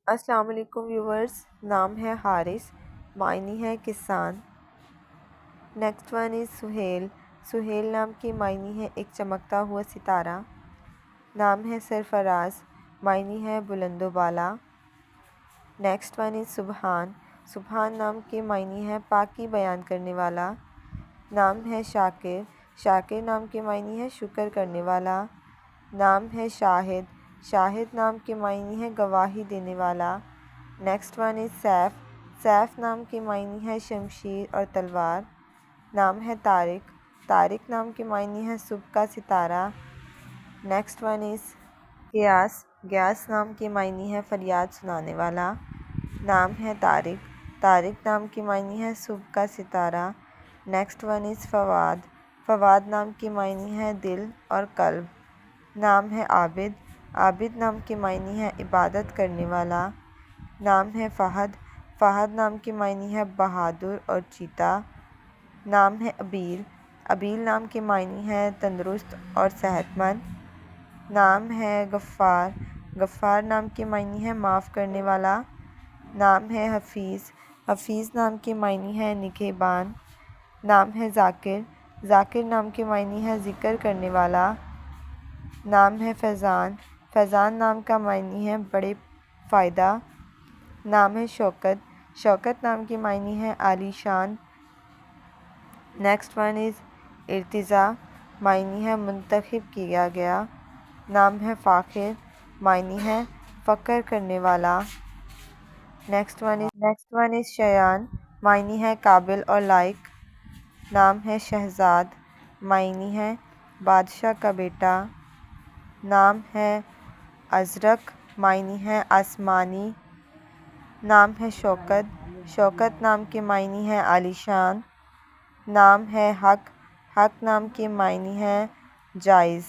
السلام علیکم ویورز. نام ہے حارث، معنی ہے کسان. نیکسٹ ون از سہیل. سہیل نام کی معنی ہے ایک چمکتا ہوا ستارہ. نام ہے سرفراز، معنی ہے بلند و بالا. نیکسٹ ون از سبحان. سبحان نام کے معنی ہے پاکی بیان کرنے والا. نام ہے شاکر. شاکر نام کے معنی ہے شکر کرنے والا. نام ہے شاہد. شاہد نام کے معنی ہے گواہی دینے والا. Next one is Saif. Saif نام کے معنی ہے شمشیر اور تلوار. نام ہے طارق. طارق نام کے معنی ہے صبح کا ستارہ. نیکسٹ ون از غیاث. غیاث نام کے معنی ہے فریاد سنانے والا. نام ہے طارق. طارق نام کے معنی ہے صبح کا ستارہ. نیکسٹ ون از فواد. فواد نام کے معنی ہے دل اور قلب. نام ہے عابد. عابد نام کے معنی ہے عبادت کرنے والا. نام ہے فہد. فہد نام کے معنی ہے بہادر اور چیتا. نام ہے ابیل. ابیل نام کے معنی ہے تندرست اور صحت مند. نام ہے غفار. غفار نام کے معنی ہے معاف کرنے والا. نام ہے حفیظ. حفیظ نام کے معنی ہے نگہبان. نام ہے ذاکر. ذاکر نام کے معنی ہے ذکر کرنے والا. نام ہے فیضان. فیضان نام کا معنی ہے بڑے فائدہ. نام ہے شوکت. شوکت نام کے معنی ہے عالی شان. نیکسٹ ون از ارتضیٰ. معنی ہے منتخب کیا گیا. نام ہے فاخر. معنی ہے فخر کرنے والا. نیکسٹ ون از شایان. معنی ہے قابل اور لائق. نام ہے شہزاد. معنی ہے بادشاہ کا بیٹا. نام ہے ازرق. معنی ہے آسمانی. نام ہے شوکت. شوکت نام کے معنی ہے عالی شان. نام ہے حق. حق نام کے معنی ہے جائز.